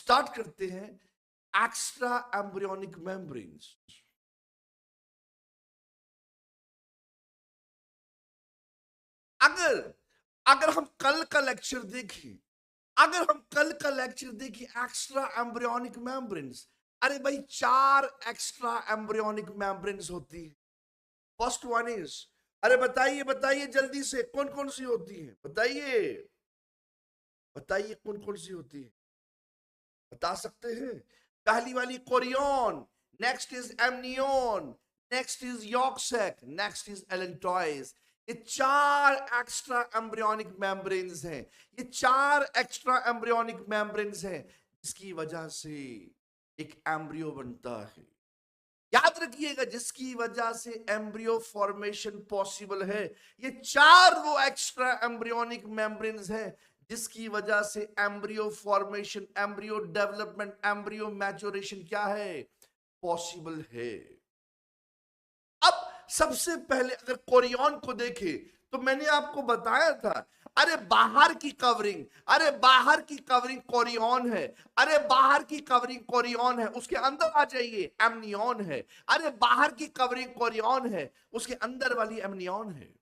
Start करते हैं extra embryonic membranes. अगर अगर हम कल का लेक्चर देखें, अगर हम कल का लेक्चर देखें एक्स्ट्रा एम्ब्रियोनिक मेम्ब्रेन्स, अरे भाई 4 एक्स्ट्रा एम्ब्रियोनिक मेम्ब्रेन्स होती है। फर्स्ट वन इज, अरे बताइए बताइए जल्दी से, कौन कौन सी होती है, बताइए बताइए कौन कौन सी होती है, बता सकते हैं? पहली वाली chorion, next is amnion, next is yolk sac, next is allantois. ये 4 एक्स्ट्रा एम्ब्रियोनिक मेम्ब्रेन्स हैं, ये 4 एक्स्ट्रा एम्ब्रियोनिक मेम्ब्रेन्स हैं जिसकी वजह से एक एम्ब्रियो बनता है। याद रखिएगा, जिसकी वजह से एम्ब्रियो फॉर्मेशन पॉसिबल है। ये 4 वो एक्स्ट्रा एम्ब्रियोनिक मेम्ब्रेन्स हैं जिसकी वजह से embryo formation, embryo development, embryo maturation क्या है, पॉसिबल है। अब सबसे पहले अगर कोरियन को देखें तो मैंने आपको बताया था, अरे बाहर की कवरिंग, अरे बाहर की कवरिंग कोरियन है, अरे बाहर की कवरिंग कोरियन है, उसके अंदर आ जाइए एमनियन है। अरे बाहर की कवरिंग कोरियन है, उसके अंदर वाली एमनियन है।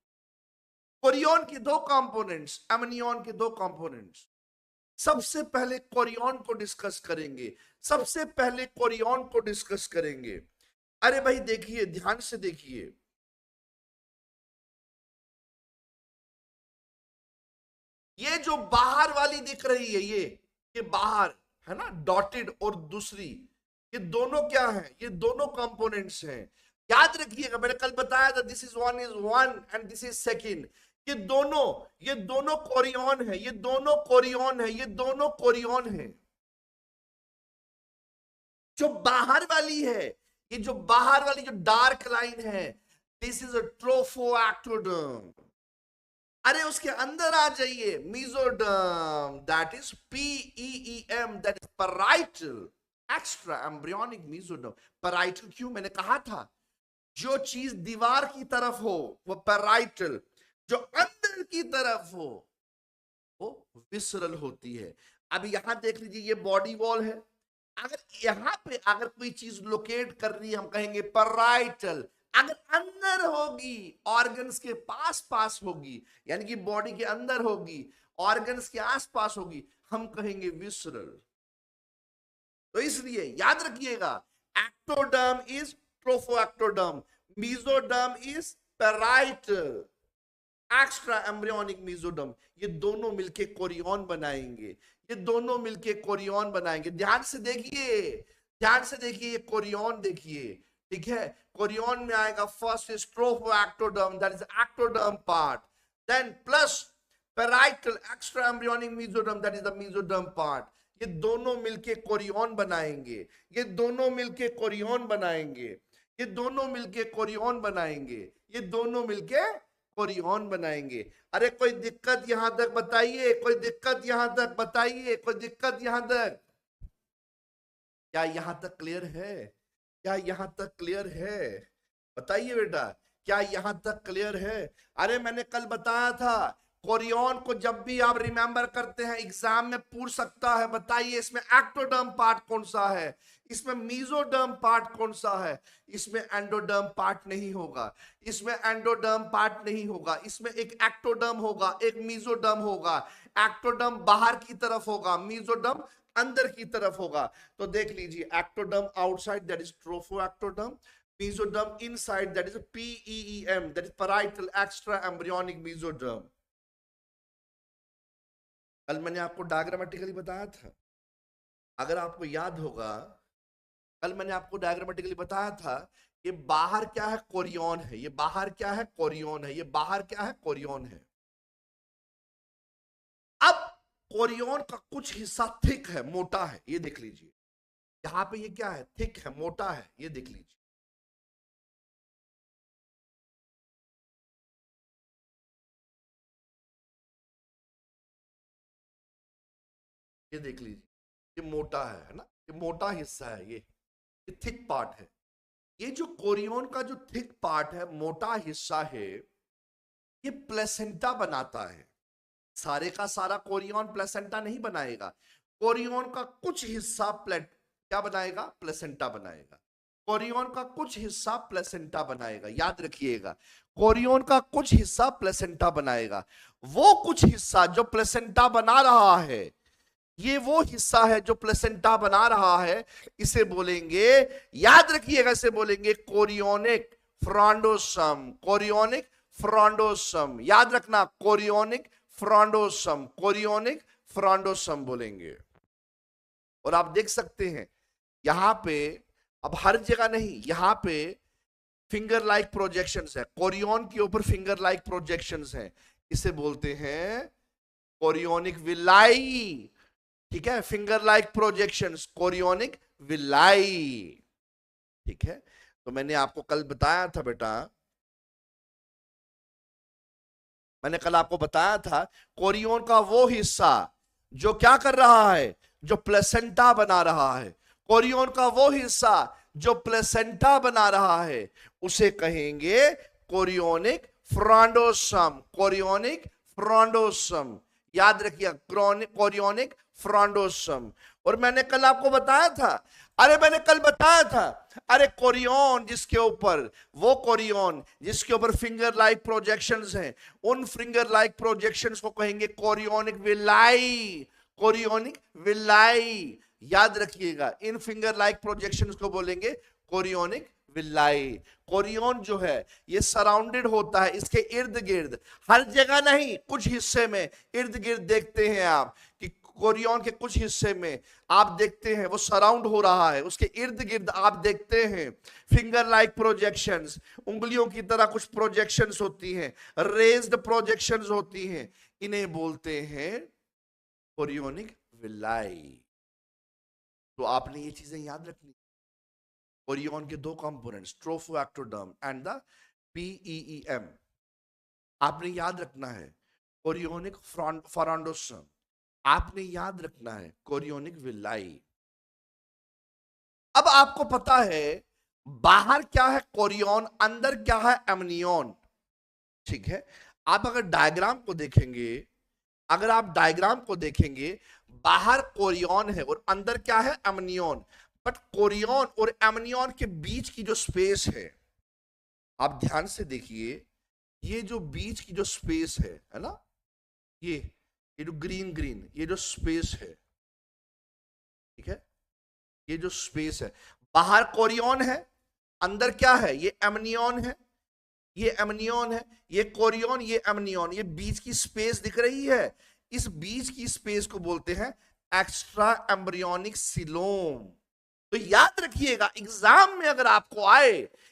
कोरियन के 2 कंपोनेंट्स, एमनियन के 2 कंपोनेंट्स। सबसे पहले कोरियन को डिस्कस करेंगे, सबसे पहले कोरियन को डिस्कस करेंगे। अरे भाई देखिए, ध्यान से देखिए, ये जो बाहर वाली दिख रही है, ये बाहर है ना, डॉटेड, और दूसरी, ये दोनों क्या है, ये दोनों कंपोनेंट्स हैं। याद रखिएगा, मैंने कल बताया था, this is one and this is second. ये दोनों कोरियन है, ये दोनों कोरियन है, ये दोनों कोरियन है। जो बाहर वाली है, ये जो बाहर वाली जो डार्क लाइन है, दिस इज अ ट्रोफोएक्टोडर्म। अरे उसके अंदर आ जाइए, mesoderm, that is PEEM, that is parietal extra embryonic mesoderm. Parietal क्यों, मैंने कहा था जो चीज दीवार की तरफ हो वो पैराइटल, जो अंदर की तरफ हो वो विसरल होती है। अब यहां देख लीजिए, ये बॉडी वॉल है, अगर यहां पे अगर कोई चीज लोकेट कर रही है हम कहेंगे पैराइटल। अगर अंदर होगी, ऑर्गन्स के पास पास होगी, यानी कि बॉडी के अंदर होगी, ऑर्गन्स के आसपास होगी, हम कहेंगे विसरल। तो इसलिए याद रखिएगा, ectoderm is trophectoderm, mesoderm is parietal, extra embryonic mesoderm. ये दोनों मिलके कोरियन बनाएंगे, ये दोनों मिलके कोरियन बनाएंगे। ध्यान से देखिए, ध्यान से देखिए, ये कोरियन देखिए, ठीक है। कोरियन में आएगा, first is trophectoderm, that is ectoderm part, then plus parietal extra embryonic mesoderm, that is the mesoderm part. ये दोनों मिलके कोरियन बनाएंगे, ये दोनों मिलके कोरियन बनाएंगे, ये दोनों मिलके कोरियन बनाएंगे, ये दोनों मिलके कोरियन बनाएंगे। अरे कोई दिक्कत यहां तक बताइए, कोई दिक्कत यहां तक बताइए, कोई दिक्कत यहां तक? क्या यहां तक क्लियर है? क्या यहां तक क्लियर है? बताइए बेटा, क्या यहां तक क्लियर है? अरे मैंने कल बताया था, कोरियन को जब भी आप रिमेंबर करते हैं एग्जाम में पूछ सकता है, बताइए इसमें एक्टोडर्म पार्ट कौन सा है, इसमें मेसोडर्म पार्ट कौन सा है? इसमें एंडोडर्म पार्ट नहीं होगा, इसमें एंडोडर्म पार्ट नहीं होगा, इसमें एक एक्टोडर्म होगा, एक मेसोडर्म होगा। एक्टोडर्म बाहर की तरफ होगा, मेसोडर्म अंदर की तरफ होगा। तो देख लीजिए, ectoderm outside, that is trophectoderm, mesoderm inside, that is a PEEM, that is parietal extra embryonic mesoderm। कल मैंने आपको डायग्रामेटिकली बताया था, अगर आपको याद होगा, कल मैंने आपको डायग्रामेटिकली बताया था, ये बाहर क्या है, कोरियन है, ये बाहर क्या है, कोरियन है, ये बाहर क्या है, कोरियन है। अब कोरियन का कुछ हिस्सा थिक है, मोटा है, ये देख लीजिए, यहां पे ये क्या है, थिक है, मोटा है, ये देख लीजिए। ये देख लीजिए, ये मोटा है ना, ये मोटा हिस्सा है, ये थिक पार्ट है। ये जो कोरियन का जो थिक पार्ट है, मोटा हिस्सा है, ये प्लेसेंटा बनाता है। सारे का सारा कोरियन प्लेसेंटा नहीं बनाएगा, कोरियन का कुछ हिस्सा क्या बनाएगा? प्लेसेंटा बनाएगा। कोरियन का कुछ हिस्सा प्लेसेंटा बनाएगा, याद रखिएगा। कोरियन का कुछ हिस्सा प्लेसेंटा बनाएगा। वो कुछ हिस्सा जो प्लेसेंटा बना रहा है, ये वो हिस्सा है जो प्लेसेंटा बना रहा है, इसे बोलेंगे, याद रखिएगा, इसे बोलेंगे कोरियोनिक फ्रॉन्डोसम। कोरियोनिक फ्रॉन्डोसम, याद रखना, कोरियोनिक फ्रॉन्डोसम, कोरियोनिक फ्रॉन्डोसम बोलेंगे। और आप देख सकते हैं यहां पे, अब हर जगह नहीं, यहां पे फिंगर लाइक प्रोजेक्शंस है, कोरियन के ऊपर फिंगर लाइक प्रोजेक्शंस हैं, इसे बोलते हैं कोरियोनिक विलाई। ठीक है, finger like projections, chorionic villi. ठीक है, तो मैंने आपको कल बताया था बेटा, मैंने कल आपको बताया था कोरियन का वो हिस्सा जो क्या कर रहा है, जो प्लेसेंटा बना रहा है। कोरियन का वो हिस्सा जो प्लेसेंटा बना रहा है, उसे कहेंगे कोरियोनिक फ्रॉन्डोसम। कोरियोनिक फ्रॉन्डोसम, याद रखिए, कोरियोनिक फ्रॉन्डोसम। और मैंने कल आपको बताया था, मैंने कल बताया था, कोरियन जिसके ऊपर, वो कोरियन जिसके ऊपर फिंगर लाइक प्रोजेक्शंस हैं, उन फिंगर लाइक प्रोजेक्शंस को कहेंगे कोरियोनिक विलाई। कोरियोनिक विलाई, याद रखिएगा, इन फिंगर लाइक प्रोजेक्शंस को बोलेंगे कोरियोनिक विलाई। कोरियन जो है ये सराउंडेड होता है, इसके इर्द गिर्द, हर जगह नहीं, कुछ हिस्से में इर्द गिर्द देखते हैं आप कि कोरियन के कुछ हिस्से में आप देखते हैं वो सराउंड हो रहा है, उसके इर्द गिर्द आप देखते हैं फिंगर लाइक प्रोजेक्शंस, उंगलियों की तरह कुछ प्रोजेक्शंस होती हैं, रेज्ड प्रोजेक्शंस होती हैं, इन्हें बोलते हैं कोरियोनिक विलाई। तो आपने ये चीजें याद रखनी। कोरियन के दो components, trophectoderm and the PEEM, आपने याद रखना है। कोरियोनिक फ्रॉन्डोसम, आपने याद रखना है कोरियोनिक विलाई। अब आपको पता है बाहर क्या है कोरियन, अंदर क्या है एमनियन। ठीक है, आप अगर डायग्राम को देखेंगे, अगर आप डायग्राम को देखेंगे, बाहर कोरियन है और अंदर क्या है एमनियन। बट कोरियन और एमनियन के बीच की जो स्पेस है, आप ध्यान से देखिए, ये जो बीच की जो स्पेस है ना, ये जो ग्रीन ग्रीन, ये जो स्पेस है, ठीक है, ये जो स्पेस है, बाहर कोरियन है, अंदर क्या है, ये एमनियन है, ये एमनियन है, ये कोरियन, ये एमनियन, ये बीच की स्पेस दिख रही है, इस बीच की स्पेस को बोलते हैं एक्स्ट्रा एम्ब्रियोनिक सिलोम। तो याद रखिएगा, एग्जाम में अगर आपको आए,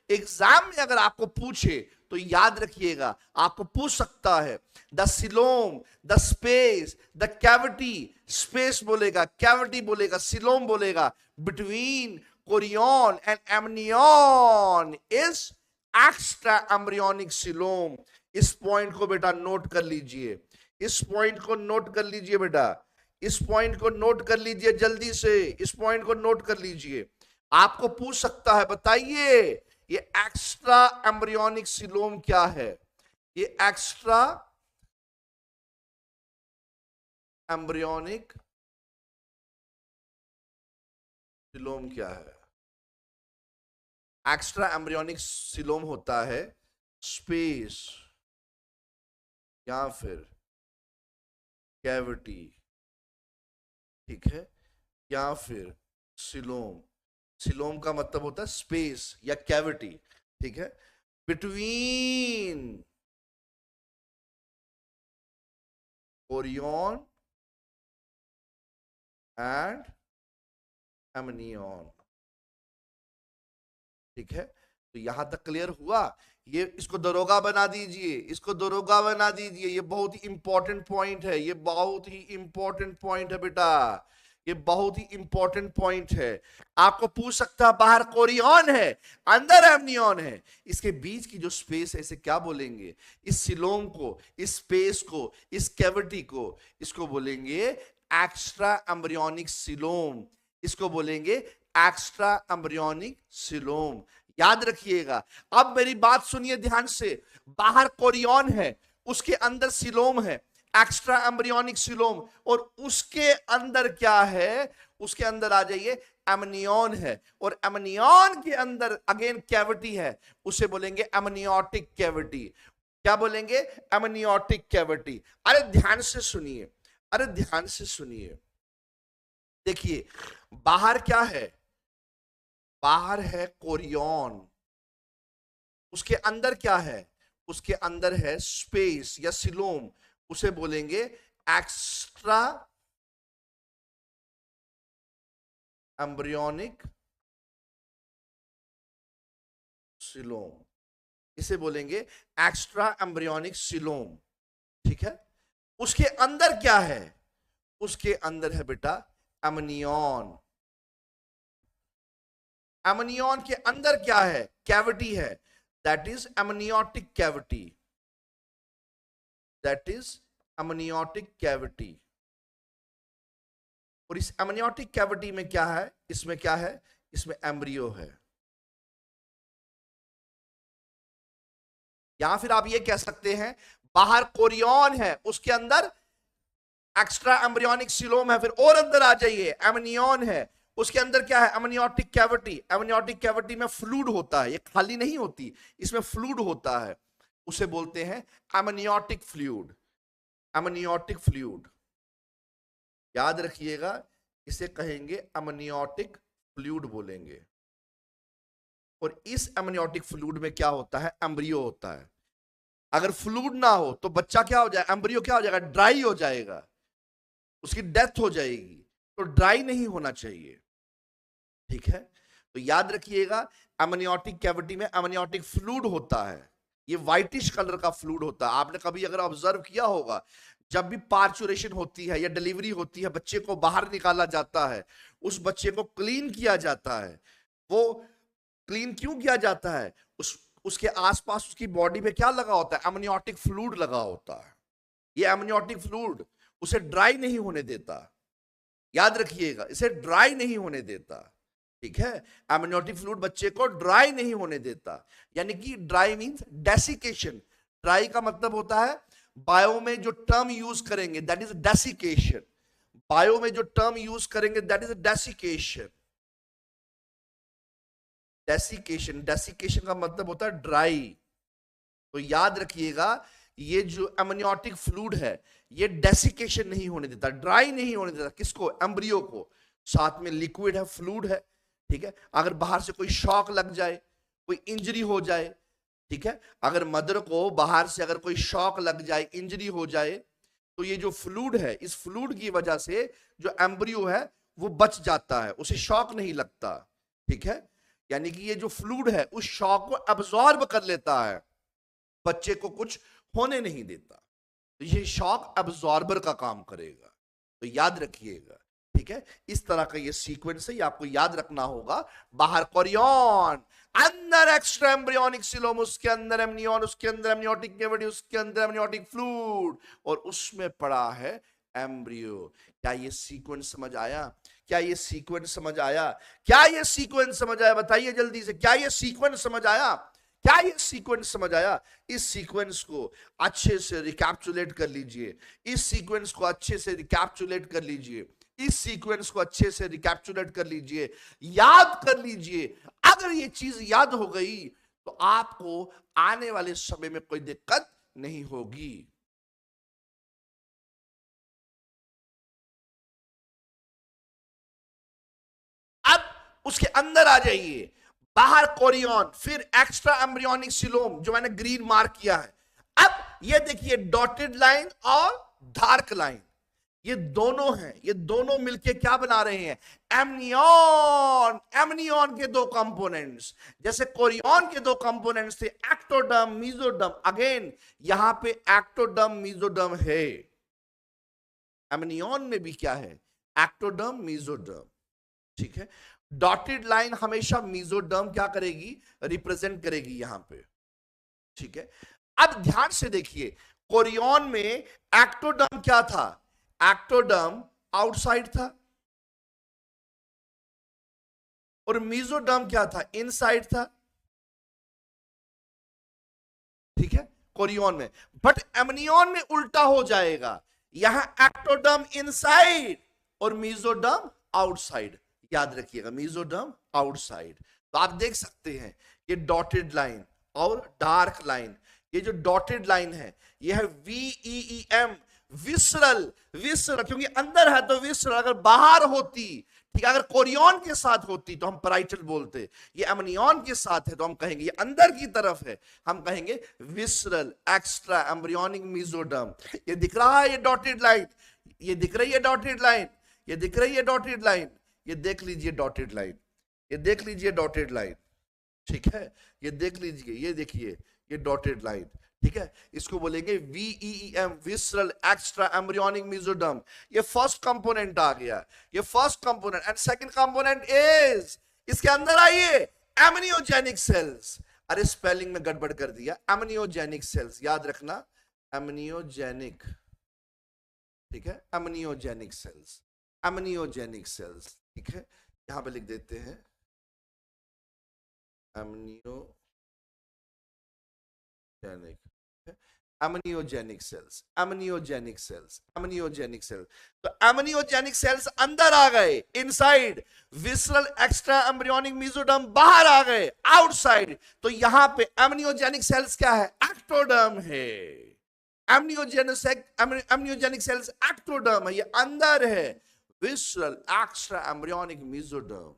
एग्जाम में अगर आपको पूछे, तो याद रखिएगा, आपको पूछ सकता है the coelom, the space, the cavity, space बोलेगा, कैविटी बोलेगा, सिलोम बोलेगा, between Korean and amnion is extra embryonic coelom. इस पॉइंट को बेटा नोट कर लीजिए, इस पॉइंट को नोट कर लीजिए बेटा, इस पॉइंट को नोट कर लीजिए जल्दी से, इस पॉइंट को नोट कर लीजिए। आपको पूछ सकता है, बताइए ये एक्स्ट्रा एम्ब्रियोनिक सिलोम क्या है, ये एक्स्ट्रा एम्ब्रियोनिक सिलोम क्या है? एक्स्ट्रा एम्ब्रियोनिक सिलोम होता है स्पेस या फिर कैविटी, ठीक है, या फिर सिलोम। सिलोम का मतलब होता है स्पेस या कैविटी, ठीक है, बिटवीन कोरियन एंड एमनियन। ठीक है, तो यहां तक क्लियर हुआ। ये इसको दरोगा बना दीजिए, इसको दरोगा बना दीजिए, ये बहुत ही इंपॉर्टेंट पॉइंट है, ये बहुत ही इंपॉर्टेंट पॉइंट है बेटा, ये बहुत ही इंपॉर्टेंट पॉइंट है। आपको पूछ सकता है बाहर कोरियन है, अंदर एमनियन है, इसके बीच की जो स्पेस है इसे क्या बोलेंगे? इस सिलोम को, इस स्पेस को, इस कैविटी को, इसको बोलेंगे एक्स्ट्रा एम्ब्रियोनिक सिलोम, इसको बोलेंगे एक्स्ट्रा एम्ब्रियोनिक सिलोम। याद रखिएगा। अब मेरी बात सुनिए ध्यान से, बाहर कोरियन है, उसके अंदर सिलोम है, एक्स्ट्रा एम्ब्रियोनिक सिलोम, और उसके अंदर क्या है, उसके अंदर आ जाइए एमनियन है, और एमनियन के अंदर अगेन कैविटी है, उसे बोलेंगे एमनियोटिक कैविटी। क्या बोलेंगे? Amniotic cavity. अरे ध्यान से सुनिए, अरे ध्यान से सुनिए, देखिए बाहर क्या है, बाहर है कोरियन, उसके अंदर क्या है, उसके अंदर है स्पेस या सिलोम, उसे बोलेंगे एक्स्ट्रा एम्ब्रियोनिक सिलोम, इसे बोलेंगे एक्स्ट्रा एम्ब्रियोनिक सिलोम। ठीक है, उसके अंदर क्या है, उसके अंदर है बेटा एमनियन। एमनियन के अंदर क्या है, कैविटी है, that is amniotic cavity, that is amniotic cavity. और इस एमनियोटिक कैविटी में क्या है, इसमें क्या है, इसमें एम्ब्रियो है। या फिर आप ये कह सकते हैं बाहर कोरियन है, उसके अंदर एक्स्ट्रा एम्ब्रियोनिक सिलोम है, फिर और अंदर आ जाइए एमनियन है, उसके अंदर क्या है, एमनियोटिक कैविटी। एमनियोटिक कैविटी में फ्लूइड होता है, ये खाली नहीं होती, इसमें फ्लूइड होता है, उसे बोलते हैं एमनियोटिक फ्लूइड। एमनियोटिक फ्लूइड याद रखिएगा, इसे कहेंगे एमनियोटिक फ्लूइड बोलेंगे। और इस एमनियोटिक फ्लूइड में क्या होता है, एम्ब्रियो होता है। अगर फ्लूइड ना हो तो बच्चा क्या हो जाएगा, एम्ब्रियो क्या हो जाएगा, ड्राई हो जाएगा, उसकी डेथ हो जाएगी, तो ड्राई नहीं होना चाहिए। ठीक है, तो याद रखिएगा एमनियोटिक कैविटी में एमनियोटिक फ्लूइड होता है, ये व्हाइटिश कलर का फ्लूइड होता है। आपने कभी अगर ऑब्जर्व किया होगा, जब भी पार्चुरेशन होती है या डिलीवरी होती है, बच्चे को बाहर निकाला जाता है, उस बच्चे को क्लीन किया जाता है। वो क्लीन क्यों किया जाता है, उसके आसपास उसकी बॉडी में क्या लगा होता है, एमनियोटिक फ्लूइड लगा होता है। ये एमनियोटिक फ्लूइड उसे ड्राई नहीं होने देता, याद रखिएगा, इसे ड्राई नहीं होने देता। ठीक है, एमनियोटिक फ्लूइड बच्चे को ड्राई नहीं होने देता, यानी कि ड्राई मींस डेसिकेशन। ड्राई का मतलब होता है, बायो में जो टर्म यूज करेंगे दैट इज डेसिकेशन, बायो में जो टर्म यूज करेंगे that is desiccation. Desiccation, desiccation का मतलब होता है ड्राई। तो याद रखिएगा, ये जो एमनियोटिक फ्लूइड है, ये डेसिकेशन नहीं होने देता, ड्राई नहीं होने देता। किसको, एम्ब्रियो को। साथ में लिक्विड है, फ्लूइड है। ठीक है, अगर बाहर से कोई शॉक लग जाए, कोई इंजरी हो जाए, ठीक है, अगर मदर को बाहर से अगर कोई शॉक लग जाए, इंजरी हो जाए, तो ये जो फ्लूइड है, इस फ्लूइड की वजह से जो एम्ब्रियो है वो बच जाता है, उसे शॉक नहीं लगता। ठीक है, यानी कि ये जो फ्लूइड है उस शॉक को अब्सॉर्ब कर लेता है, बच्चे को कुछ होने नहीं देता। तो ये शॉक अब्सॉर्बर का काम करेगा, तो याद रखिएगा। ठीक है, इस तरह का ये सीक्वेंस है, ये आपको याद रखना होगा। बाहर कोरियन, अंदर एक्स्ट्रा एम्ब्रियोनिक सिलोम, उसके अंदर एमनियन, उसके अंदर एमनियोटिक कैविटी, उसके अंदर एमनियोटिक फ्लूइड, और उसमें पड़ा है एम्ब्रियो। क्या ये सीक्वेंस समझ आया? क्या ये सीक्वेंस समझ आया? क्या ये सीक्वेंस समझ आया? बताइए जल्दी से, क्या ये सीक्वेंस समझ आया? क्या ये सीक्वेंस समझ आया? इस सीक्वेंस को अच्छे से रिकैप्चुलेट कर लीजिए, इस सीक्वेंस को अच्छे से रिकैप्चुलेट कर लीजिए, इस सीक्वेंस को अच्छे से रिकैप्चुलेट कर लीजिए, याद कर लीजिए। अगर ये चीज याद हो गई तो आपको आने वाले समय में कोई दिक्कत नहीं होगी। अब उसके अंदर आ जाइए, बाहर कोरियन, फिर एक्स्ट्रा एम्ब्रियोनिक सिलोम जो मैंने ग्रीन मार्क किया है। अब ये देखिए डॉटेड लाइन और डार्क लाइन, ये दोनों हैं, ये दोनों मिलके क्या बना रहे हैं, एमनियन। एमनियन के दो कंपोनेंट्स, जैसे कोरियन के दो कंपोनेंट्स थे, एक्टोडर्म, मेसोडर्म। अगेन यहां पे एक्टोडर्म मेसोडर्म है, एमनियन में भी क्या है, एक्टोडर्म मेसोडर्म। ठीक है, डॉटेड लाइन हमेशा मेसोडर्म क्या करेगी, रिप्रेजेंट करेगी यहां पे। ठीक है, अब ध्यान से देखिए, कोरियन में एक्टोडर्म क्या था, एक्टोडर्म आउटसाइड था, और मेसोडर्म क्या था, इनसाइड था। ठीक है, कोरियन में, बट एमनियन में उल्टा हो जाएगा, यहां एक्टोडर्म इनसाइड और मेसोडर्म आउटसाइड। याद रखिएगा, मेसोडर्म आउटसाइड। तो आप देख सकते हैं ये डॉटेड लाइन और डार्क लाइन, ये जो डॉटेड लाइन है ये है VEEM, विसरल। विसरल क्योंकि अंदर है तो विसरल, अगर बाहर होती, ठीक है, अगर कोरियन के साथ होती तो हम पैराइटल बोलते, ये एमनियन के साथ है तो हम कहेंगे ये अंदर की तरफ है, हम कहेंगे विसरल एक्स्ट्रा एम्ब्रियोनिक मेसोडर्म। ये दिख रहा है ये डॉटेड लाइन, ये दिख रही है डॉटेड लाइन, ये दिख रही है डॉटेड लाइन, ये देख लीजिए डॉटेड लाइन, ये देख लीजिए डॉटेड लाइन, ठीक है, ये देख लीजिए, ये देखिए ये डॉटेड लाइन, ठीक है, इसको बोलेंगे VEEM, visceral extra embryonic mesoderm. ये फर्स्ट कंपोनेंट आ गया, ये first component. And second component is, इसके अंदर आइए, एमनियोजेनिक सेल्स। अरे स्पेलिंग में गड़बड़ कर दिया, एमनियोजेनिक सेल्स, याद रखना एमनियोजेनिक, ठीक है, एमनियोजेनिक सेल्स, एमनियोजेनिक सेल्स, ठीक है, यहां पे लिख देते हैं amniogenic, amniogenic sales, amniogenic sales, amniogenic sales. तो एमनियोजेनिक सेल्स अंदर आ गए, inside, visceral extra embryonic mesoderm बाहर आ गए, आउटसाइड। तो यहां पे एमनियोजेनिक सेल्स क्या है, एक्टोडर्म है। एमनियोजेनिक सेल्स एक्टोडर्म है, ये अंदर है। विसरल एक्स्ट्रा एम्ब्रियोनिक मेसोडर्म,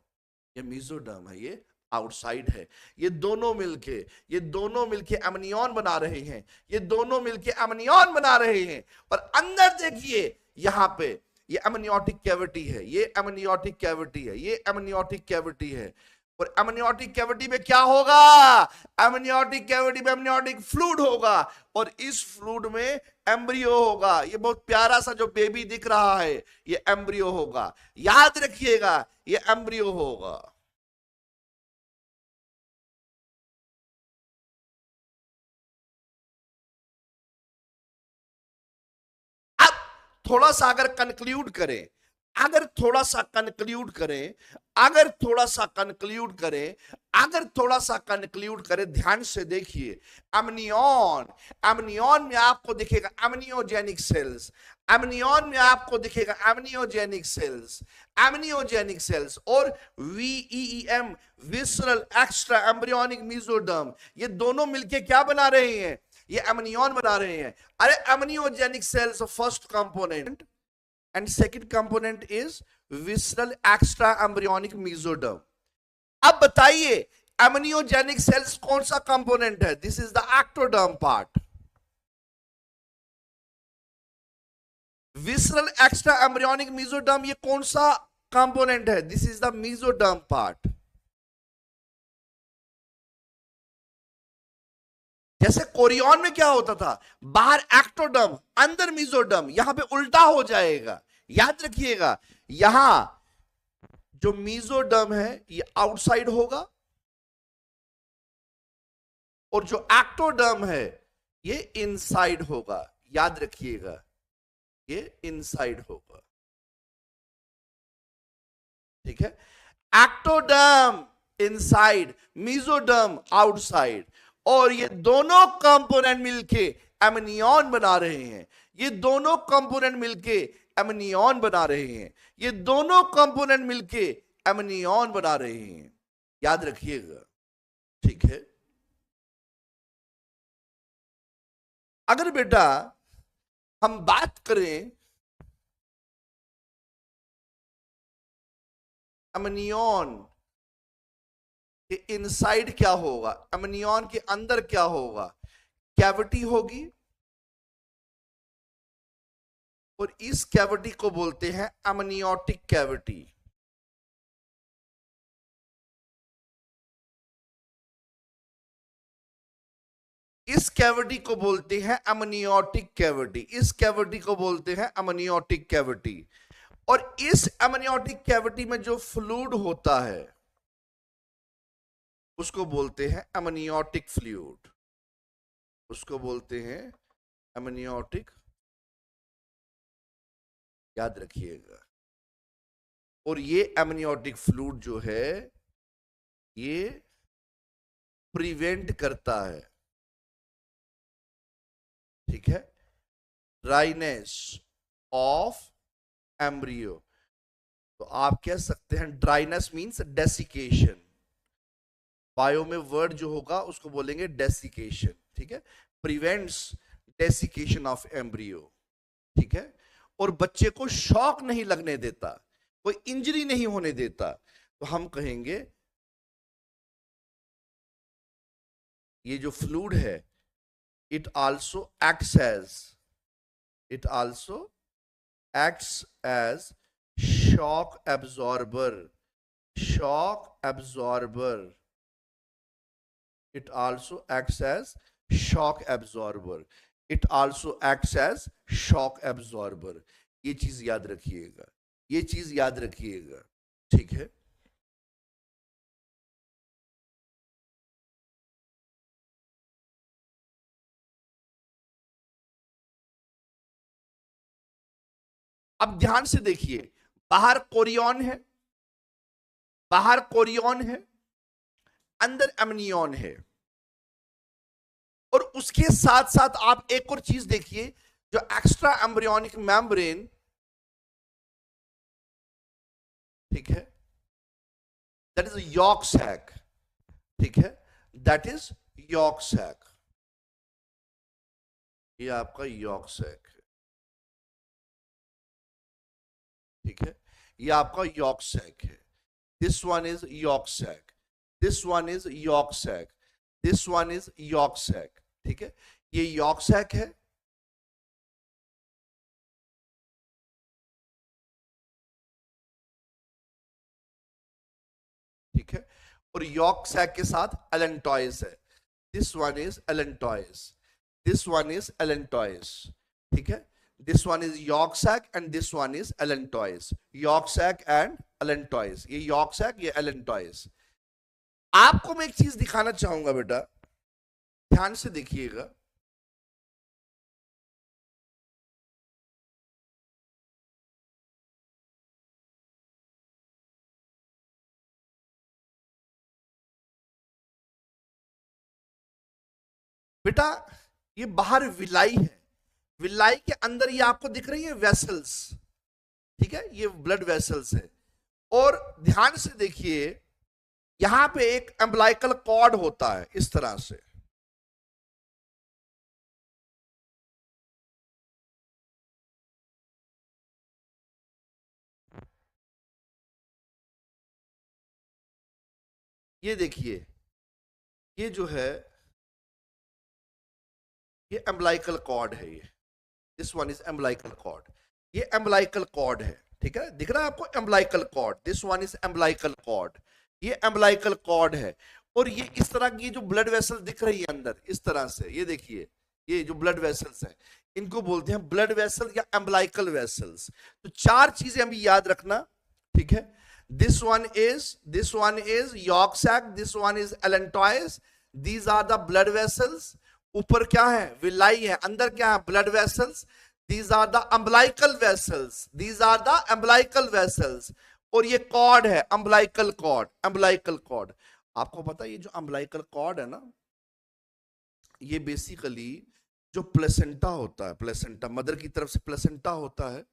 ये मेसोडर्म है, ये आउटसाइड है। ये दोनों मिलके एमनियन बना रहे हैं, ये दोनों मिलके एमनियन बना रहे हैं। और अंदर देखिए यहां पे ये एमनियोटिक कैविटी है, ये एमनियोटिक कैविटी है, ये एमनियोटिक कैविटी है। और एमनियोटिक कैविटी में क्या होगा, एमनियोटिक कैविटी में एमनियोटिक फ्लूइड होगा, और इस फ्लूइड में एम्ब्रियो होगा। ये बहुत प्यारा सा जो बेबी दिख रहा है ये एम्ब्रियो होगा, याद रखिएगा ये एम्ब्रियो होगा। थोड़ा सा अगर कंक्लूड करें, अगर थोड़ा सा कंक्लूड करें, अगर थोड़ा सा कंक्लूड करें, अगर थोड़ा सा कंक्लूड करें, ध्यान से देखिए, एमनियन, एमनियन में आपको दिखेगा एमनियोजेनिक सेल्स, एमनियन में आपको दिखेगा एमनियोजेनिक सेल्स, एमनियोजेनिक सेल्स। और VEEM, visceral extra embryonic mesoderm, ये दोनों मिलके क्या बना रहे हैं, ये एमनियन बना रहे हैं। अरे amniogenic sales first component, and second component is visceral extra embryonic mesoderm. अब बताइए एमनियोजेनिक सेल्स कौन सा कंपोनेंट है, this is the ectoderm part. Visceral extra embryonic mesoderm ये कौन सा कंपोनेंट है, this is the mesoderm part. जैसे कोरियन में क्या होता था, बाहर एक्टोडर्म अंदर मेसोडर्म, यहां पे उल्टा हो जाएगा, याद रखिएगा। यहां जो मेसोडर्म है ये आउटसाइड होगा, और जो एक्टोडर्म है ये इनसाइड होगा, याद रखिएगा ये इनसाइड होगा, ठीक है। एक्टोडर्म इनसाइड, मेसोडर्म आउटसाइड, और ये दोनों कंपोनेंट मिलके एमनियन बना रहे हैं, ये दोनों कंपोनेंट मिलके एमनियन बना रहे हैं, ये दोनों कंपोनेंट मिलके एमनियन बना रहे हैं, याद रखिएगा, ठीक है। अगर बेटा हम बात करें एमनियन कि इनसाइड क्या होगा, एमनियन के अंदर क्या होगा, कैविटी होगी, और इस कैविटी को बोलते हैं एमनियोटिक कैविटी। इस कैविटी को बोलते हैं एमनियोटिक कैविटी, इस कैविटी को बोलते हैं एमनियोटिक कैविटी। और इस एमनियोटिक कैविटी में जो फ्लूइड होता है उसको बोलते हैं एमनियोटिक फ्लूइड, उसको बोलते हैं एमनियोटिक, याद रखिएगा। और ये एमनियोटिक फ्लूइड जो है ये प्रिवेंट करता है ठीक है, ड्राइनेस ऑफ एम्ब्रियो। तो आप कह सकते हैं ड्राइनेस मींस डेसिकेशन, बायो में वर्ड जो होगा उसको बोलेंगे डेसिकेशन, ठीक है, प्रिवेंट्स डेसिकेशन ऑफ एम्ब्रियो, ठीक है, और बच्चे को शॉक नहीं लगने देता, कोई इंजरी नहीं होने देता, तो हम कहेंगे ये जो फ्लूइड है it also acts as shock absorber, shock absorber, it also acts as shock absorber, it also acts as shock absorber। ये चीज याद रखिएगा, ये चीज याद रखिएगा, ठीक है। अब ध्यान से देखिए, बाहर कोरियन है, बाहर कोरियन है, अंदर एमनियन है, और उसके साथ साथ आप एक और चीज देखिए, जो एक्स्ट्रा एम्ब्रियोनिक मेम्ब्रेन, ठीक है, दैट इज यॉर्क सैक, ठीक है, दैट इज यॉर्क सैक, ये आपका यॉर्क सैक है, ठीक है, ये आपका यॉर्क सैक है, this one is yolk sac, this one is yolk sac, this one is yolk sac, ठीक है, ये यॉर्क सैक है, ठीक है, और यॉर्क सैक के साथ एलेंटॉइस है, this one is allantois, this one is allantois, ठीक है, this one is yolk sac and this one is allantois, yolk sac and allantois, ये यॉर्क सैक, ये एलेंटॉइस। आपको मैं एक चीज दिखाना चाहूंगा बेटा, ध्यान से देखिएगा, बेटा ये बाहर विलाई है, विलाई के अंदर ये आपको दिख रही है वेसल्स, ठीक है, ये ब्लड वेसल्स है, और ध्यान से देखिए यहां पे एक एम्ब्लाइकल कॉर्ड होता है इस तरह से, ये देखिए, ये जो है ये एम्ब्लाइकल कॉर्ड है, ये this one is umbilical cord, ये एम्ब्लाइकल कॉर्ड है, ठीक है, दिख रहा है आपको umbilical cord, this one is umbilical cord, ये एम्ब्लाइकल कॉर्ड है, और ये इस तरह की जो ब्लड वेसल दिख रही है अंदर इस तरह से, ये देखिए ये जो ब्लड वेसल्स है इनको बोलते हैं ब्लड वेसल या एम्ब्लाइकल वेसल्स। तो चार चीजें अभी याद रखना, ठीक है, this one is yolk sac, this one is allantois, these are the blood vessels, ऊपर क्या है विलाई है, अंदर क्या है blood vessels, these are the umbilical vessels, these are the umbilical vessels, और ये कॉर्ड है umbilical cord, umbilical cord। आपको पता है ये जो umbilical cord है ना, ये बेसिकली जो प्लेसेंटा होता है, प्लेसेंटा मदर की तरफ से प्लेसेंटा होता है,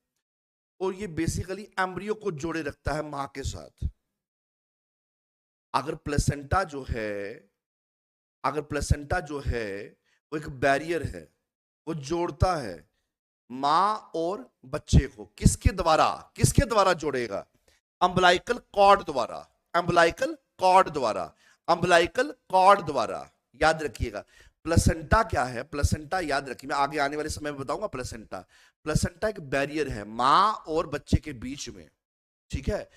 और ये बेसिकली एम्ब्रियो को जोड़े रखता है मां के साथ। अगर प्लेसेंटा जो है, अगर प्लेसेंटा जो है वो एक बैरियर है, वो जोड़ता है मां और बच्चे को, किसके द्वारा, किसके द्वारा जोड़ेगा, अम्बलाइकल कॉर्ड द्वारा, अम्बलाइकल कॉर्ड द्वारा, अम्बलाइकल कॉर्ड द्वारा। याद रखिएगा प्लेसेंटा क्या है, प्लेसेंटा याद रखिए, मैं आगे आने वाले समय में बताऊंगा। प्लेसेंटा, प्लेसेंटा एक बैरियर है मां और बच्चे के बीच में, ठीक है,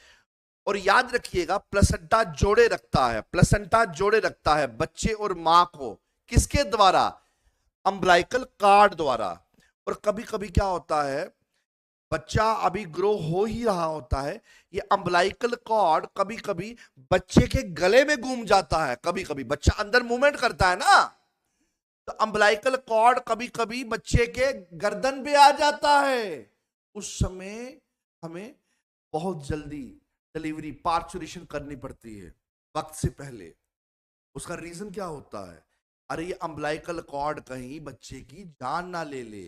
और याद रखिएगा प्लेसेंटा जोड़े रखता है, प्लेसेंटा जोड़े रखता है बच्चे और मां को, किसके द्वारा, अम्बलाइकल कॉर्ड द्वारा। और कभी कभी क्या होता है, बच्चा अभी ग्रो हो ही रहा होता है, ये अम्बलाइकल कॉर्ड कभी कभी बच्चे के गले में घूम जाता है, कभी कभी बच्चा अंदर मूवमेंट करता है ना, तो अम्बलाइकल कॉर्ड कभी कभी बच्चे के गर्दन पे आ जाता है, उस समय हमें बहुत जल्दी डिलीवरी पार्चुरेशन करनी पड़ती है वक्त से पहले। उसका रीजन क्या होता है, अरे ये अम्बलाइकल कॉर्ड कहीं बच्चे की जान ना ले ले।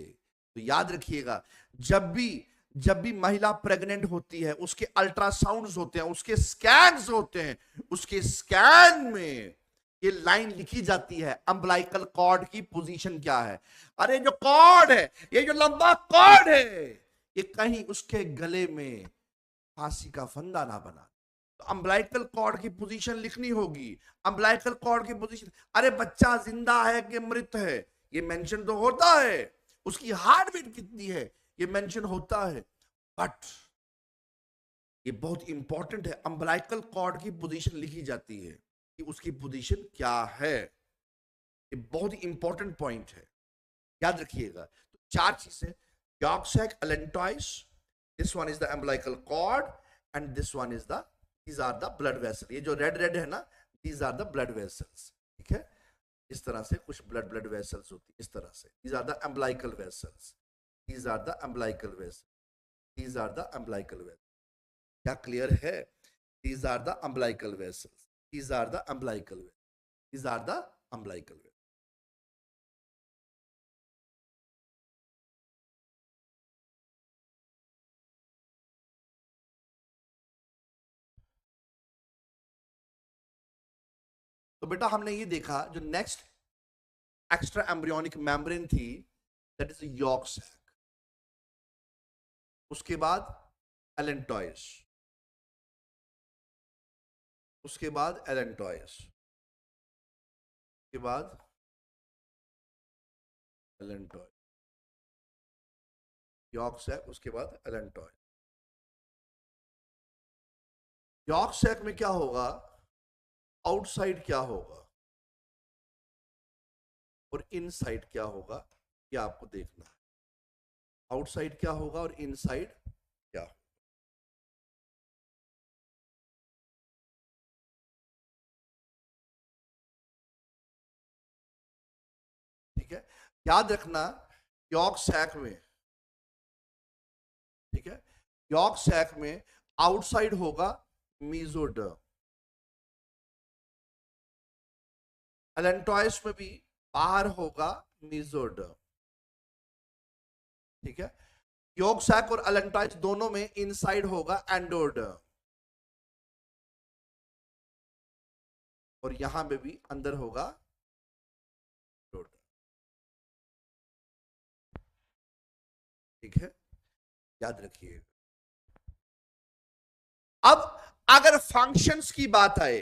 तो याद रखिएगा, जब भी महिला प्रेग्नेंट होती है उसके अल्ट्रासाउंड्स होते हैं, उसके स्कैन्स होते हैं, उसके स्कैन में ये लाइन लिखी जाती है अम्बलाइकल कॉर्ड की पोजीशन क्या है। अरे जो कॉर्ड है, ये जो लंबा कॉर्ड है, ये कहीं उसके गले में फांसी का फंदा ना बना। तो अम्बलाइकल कॉर्ड की पोजीशन लिखनी होगी। अम्बलाइकल कॉर्ड की पोजीशन, अरे बच्चा जिंदा है कि मृत है ये मेंशन तो होता है, उसकी हार्ट बीट कितनी है ये मेंशन होता है, बट ये बहुत इंपॉर्टेंट है, अम्बलाइकल कॉर्ड की पोजीशन लिखी जाती है कि उसकी पोजीशन क्या है। ये बहुत ही इंपॉर्टेंट पॉइंट है, याद रखिएगा। तो चार चीजें, yolk sac, allantois, this one is the umbilical cord and this one is the, these are the blood vessel। ये जो रेड रेड है ना, these are the blood vessels। ठीक है, इस तरह से कुछ blood vessels होती है, इस तरह से, these are the umbilical vessels, these are the umbilical vessels, these are the umbilical vessels। क्या क्लियर है? these are the umbilical vessels, these are the umbilical vessels, these are the umbilical vessels। तो बेटा हमने ये देखा, जो next extra embryonic membrane थी, that is yolk sac. उसके बाद एलेंटॉइस, उसके बाद एलेंटॉइस, उसके बाद एलेंटॉइस, यॉर्क सैक, उसके बाद एलेंटॉइस। यॉर्क सैक में क्या होगा, आउटसाइड क्या होगा और इनसाइड क्या होगा, ये आपको देखना है। आउटसाइड क्या होगा और इनसाइड क्या होगा। ठीक है, याद रखना, यॉर्क सैक में, ठीक है, यॉर्क सैक में आउटसाइड होगा मेसोडर्म, एलेंटॉइस में भी बाहर होगा मेसोडर्म। ठीक है, यॉर्क सैक और एलेंटॉइस दोनों में इनसाइड होगा एंडोडर्म, और यहां में भी अंदर होगा एंडोडर्म। ठीक है, याद रखिए। अब अगर फंक्शंस की बात आए,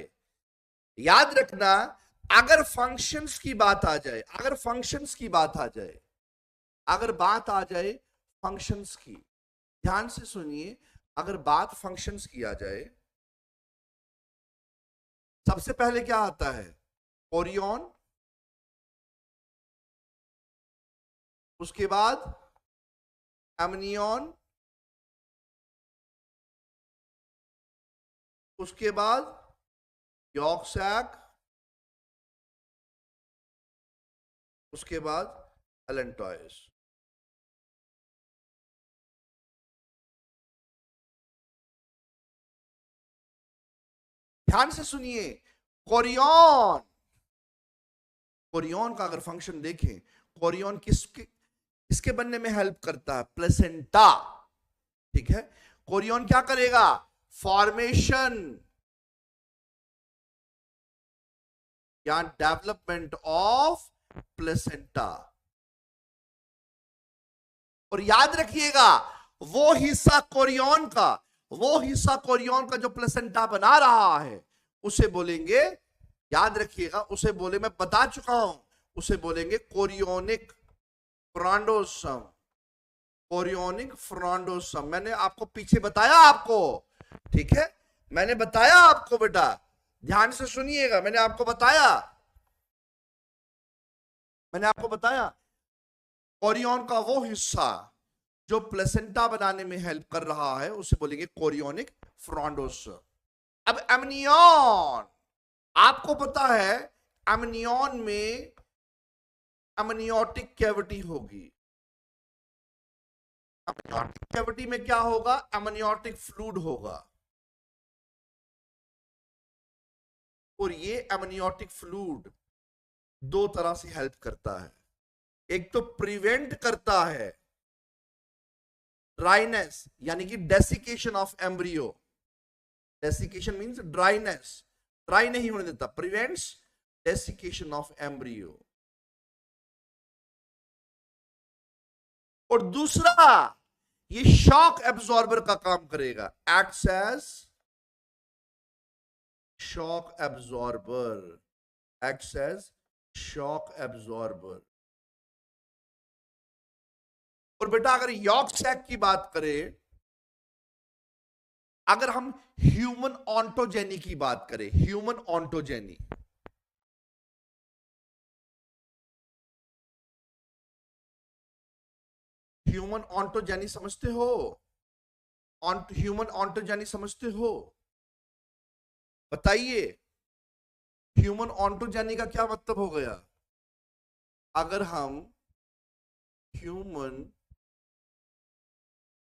याद रखना, अगर फंक्शंस की बात आ जाए, अगर फंक्शंस की बात आ जाए, अगर बात आ जाए फंक्शंस की, ध्यान से सुनिए, अगर बात फंक्शंस की आ जाए, सबसे पहले क्या आता है, कोरियन, उसके बाद एमनियन, उसके बाद यॉर्क सैक, उसके बाद एलेंटॉइस। ध्यान से सुनिए, कोरियन, कोरियन का अगर फंक्शन देखें, कोरियन किसके बनने में हेल्प करता है, प्लेसेंटा। ठीक है, कोरियन क्या करेगा, फॉर्मेशन या डेवलपमेंट ऑफ प्लेसेंटा। और याद रखिएगा, वो हिस्सा कोरियन का, वो हिस्सा कोरियन का जो प्लेसेंटा बना रहा है, उसे बोलेंगे, याद रखिएगा, उसे बोले, मैं बता चुका हूं, उसे बोलेंगे कोरियोनिक फ्रॉन्डोसम, कोरियोनिक फ्रॉन्डोसम। मैंने आपको पीछे बताया आपको, ठीक है, मैंने बताया आपको बेटा, ध्यान से सुनिएगा, मैंने आपको बताया, मैंने आपको बताया, कोरियन का वो हिस्सा जो प्लेसेंटा बनाने में हेल्प कर रहा है, उसे बोलेंगे कोरियोनिक फ्रॉन्डोसम। अब एमनियन, आपको पता है एमनियन में एमनियोटिक कैविटी होगी। एमनियोटिक कैविटी में क्या होगा, एमनियोटिक फ्लूइड होगा, और ये एमनियोटिक फ्लूइड दो तरह से हेल्प करता है। एक तो प्रिवेंट करता है ड्राइनेस, यानी कि desiccation of embryo. Desiccation means dryness, dry नहीं होने देता, प्रिवेंट्स डेसिकेशन ऑफ एम्ब्रियो। और दूसरा, ये शॉक एब्जॉर्बर का काम करेगा, acts as shock absorber, acts as shock absorber. और बेटा अगर यॉर्क सैक की बात करें, अगर हम ह्यूमन ऑन्टोजेनी की बात करें, ह्यूमन ऑन्टोजेनी, ह्यूमन ऑन्टोजेनी समझते हो? ह्यूमन ऑन्टोजेनी समझते हो? बताइए, ह्यूमन ऑन्टोजेनी का क्या मतलब हो गया? अगर हम ह्यूमन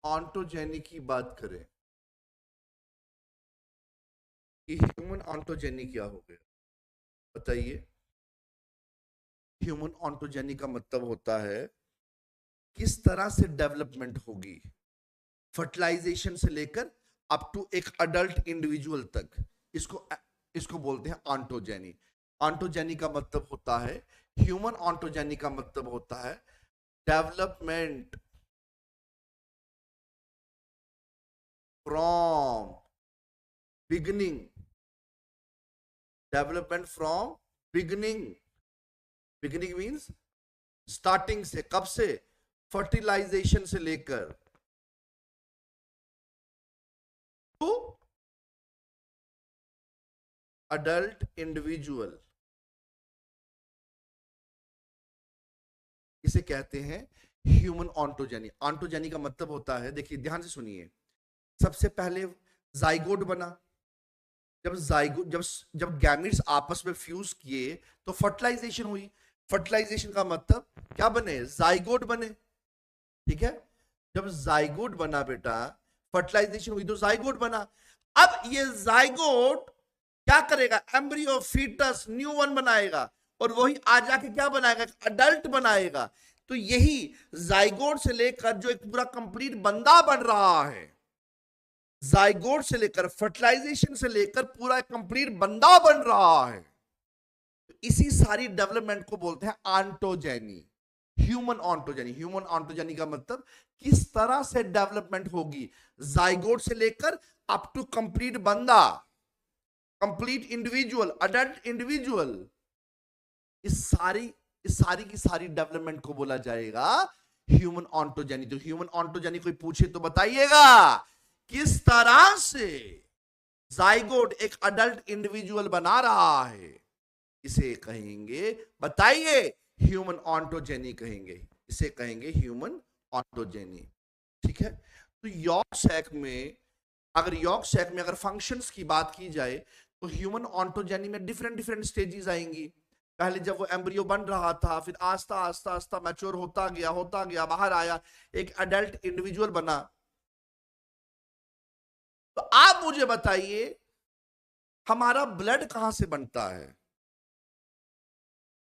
ऑन्टोजेनी की बात करें कि ह्यूमन ऑन्टोजेनी क्या हो गया, बताइए। ह्यूमन ऑन्टोजेनी का मतलब होता है किस तरह से डेवलपमेंट होगी फर्टिलाइजेशन से लेकर अप टू एक अडल्ट इंडिविजुअल तक, इसको बोलते हैं ऑन्टोजेनी। ऑन्टोजेनी का मतलब होता है, ह्यूमन ऑन्टोजेनी का मतलब होता है development from beginning, development from beginning. Beginning means starting से, कब से? फर्टिलाइजेशन से लेकर टू अडल्ट इंडिविजुअल, इसे कहते हैं ह्यूमन ऑन्टोजेनी। ऑन्टोजेनी का मतलब होता है, देखिए ध्यान से सुनिए, सबसे पहले जाइगोट बना। जब जाइगोट, जब गैमेट्स आपस में फ्यूज किए तो फर्टिलाइजेशन हुई। फर्टिलाइजेशन का मतलब क्या बने? जाइगोट बने, ठीक है। जब जाइगोट बना बेटा, फर्टिलाइजेशन हुई तो जाइगोट बना। अब ये जाइगोट क्या करेगा? एम्ब्रियो, फीटस, न्यू वन बनाएगा, और वही आ जाके क्या बनाएगा? अडल्ट बनाएगा। तो यही जाइगोट से लेकर जो एक पूरा कंप्लीट बंदा बन रहा है, जाइगोट से लेकर फर्टिलाइजेशन से लेकर पूरा कंप्लीट बंदा बन रहा है, तो इसी सारी डेवलपमेंट को बोलते हैं ontogeny, human ontogeny. Human ontogeny का मतलब किस तरह से डेवलपमेंट होगी जाइगोट से लेकर अप टू कंप्लीट बंदा, कंप्लीट इंडिविजुअल, अडल्ट इंडिविजुअल। इस सारी की सारी डेवलपमेंट को बोला जाएगा ह्यूमन ऑन्टोजेनी। तो ह्यूमन ऑन्टोजेनी कोई पूछे तो बताइएगा किस तरह से जाइगोट एक अडल्ट इंडिविजुअल बना रहा है, इसे कहेंगे, बताइए, ह्यूमन ऑन्टोजेनी कहेंगे, इसे कहेंगे ह्यूमन ऑन्टोजेनी, ठीक है। तो यॉर्क सैक में, अगर फंक्शंस की बात की जाए तो ह्यूमन ऑन्टोजेनी में डिफरेंट डिफरेंट स्टेजेस आएंगी। पहले जब वो एम्ब्रियो बन रहा था, फिर आस्ता आस्ता आस्ता मैच्योर होता गया, बाहर आया, एक अडल्ट इंडिविजुअल बना। तो आप मुझे बताइए, हमारा ब्लड कहां से बनता है?